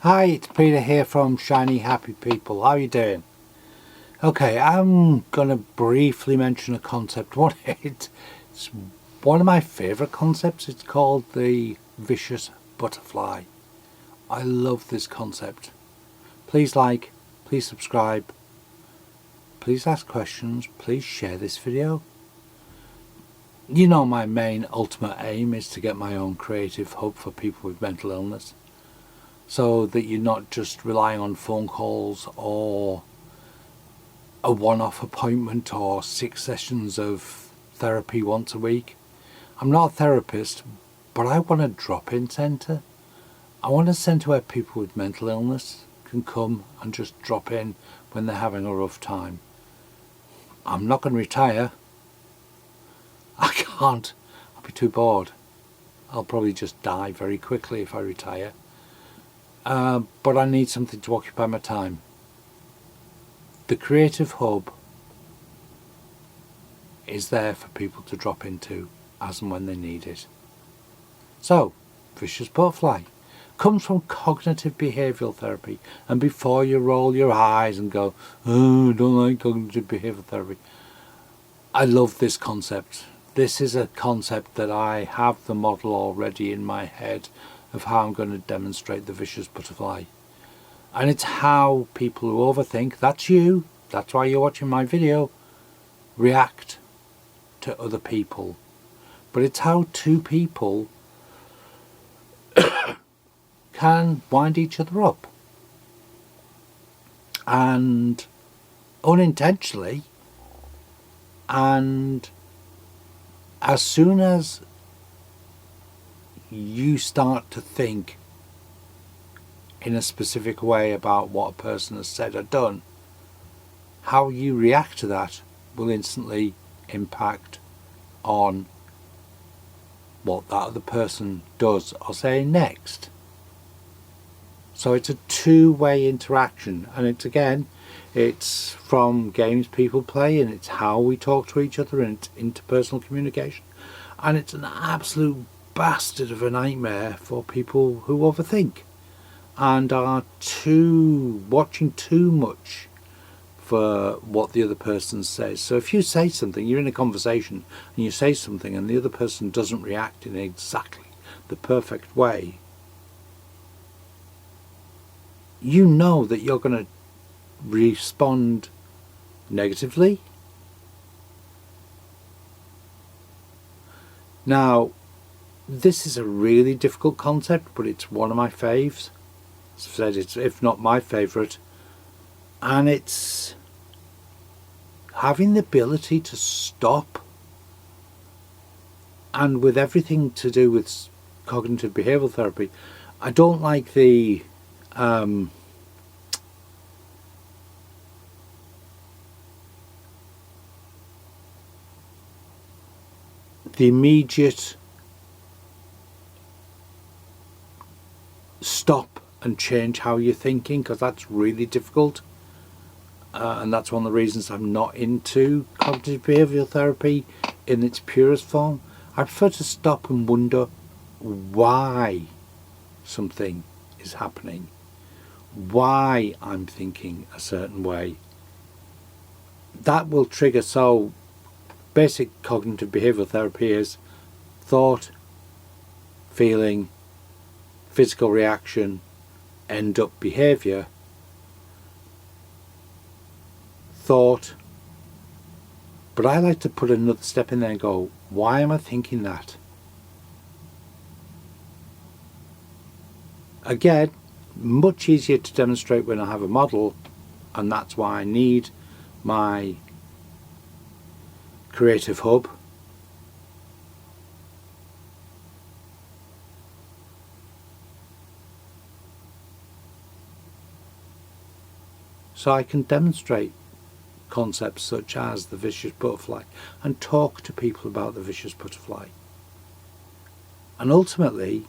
Hi, it's Peter here from Shiny Happy People. How are you doing? Okay, I'm going to briefly mention a concept. It's one of my favourite concepts. It's called the vicious butterfly. I love this concept. Please like, please subscribe, please ask questions, please share this video. You know my main ultimate aim is to get my own creative hub for people with mental illness, so that you're not just relying on phone calls or a one-off appointment or 6 sessions of therapy once a week. I'm not a therapist, but I want a drop-in centre. I want a centre where people with mental illness can come and just drop in when they're having a rough time. I'm not going to retire. I can't. I'll be too bored. I'll probably just die very quickly if I retire. But I need something to occupy my time. The creative hub is there for people to drop into as and when they need it. So, vicious butterfly comes from cognitive behavioural therapy. And before you roll your eyes and go, oh, I don't like cognitive behavioural therapy, I love this concept. This is a concept that I have the model already in my head of how I'm going to demonstrate the vicious butterfly. And it's how people who overthink, that's you, that's why you're watching my video, react to other people. But it's how two people can wind each other up. And unintentionally, and as soon as you start to think in a specific way about what a person has said or done, how you react to that will instantly impact on what that other person does or say next. So it's a two-way interaction, and it's from games people play, and it's how we talk to each other, and it's interpersonal communication, and it's an absolute bastard of a nightmare for people who overthink and are watching too much for what the other person says. So if you say something, you're in a conversation and you say something and the other person doesn't react in exactly the perfect way, you know that you're going to respond negatively. Now, this is a really difficult concept, but it's one of my faves. As I've said, it's if not my favourite, and it's having the ability to stop. And with everything to do with cognitive behavioural therapy, I don't like the immediate stop and change how you're thinking, because that's really difficult, and that's one of the reasons I'm not into cognitive behavioural therapy in its purest form. I prefer to stop and wonder why something is happening, why I'm thinking a certain way. That will trigger. So basic cognitive behavioural therapy is thought, feeling, physical reaction, end up behaviour. Thought, but I like to put another step in there and go, why am I thinking that? Again, much easier to demonstrate when I have a model, and that's why I need my creative hub. So I can demonstrate concepts such as the vicious butterfly and talk to people about the vicious butterfly. And ultimately,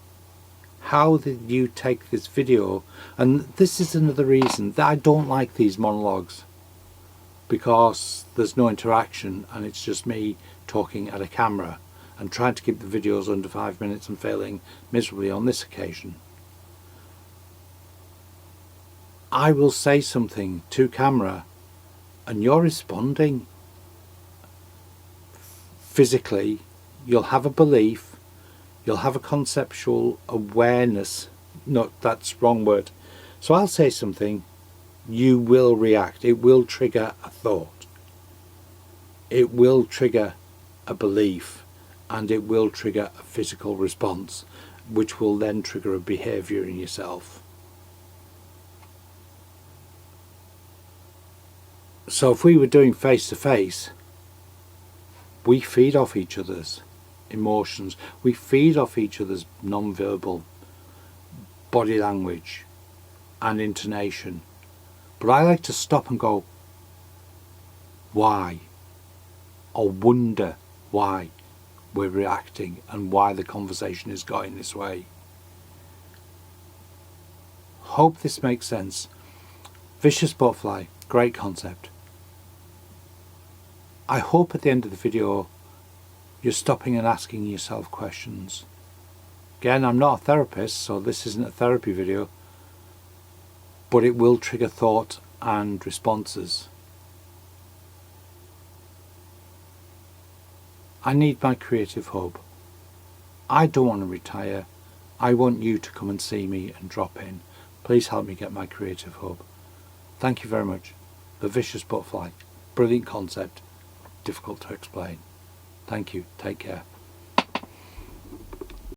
how did you take this video? And this is another reason that I don't like these monologues, because there's no interaction and it's just me talking at a camera and trying to keep the videos under 5 minutes and failing miserably on this occasion. I will say something to camera and you're responding physically. You'll have a belief, you'll have a conceptual awareness. No, that's wrong word. So I'll say something, you will react. It will trigger a thought. It will trigger a belief, and it will trigger a physical response, which will then trigger a behaviour in yourself. So if we were doing face to face, we feed off each other's emotions. We feed off each other's non-verbal body language and intonation. But I like to stop and go, why? Or wonder why we're reacting and why the conversation is going this way. Hope this makes sense. Vicious butterfly, great concept. I hope at the end of the video you're stopping and asking yourself questions. Again, I'm not a therapist, so this isn't a therapy video, but it will trigger thought and responses. I need my creative hub. I don't want to retire. I want you to come and see me and drop in. Please help me get my creative hub. Thank you very much. The Vicious Butterfly. Brilliant concept. Difficult to explain. Thank you. Take care.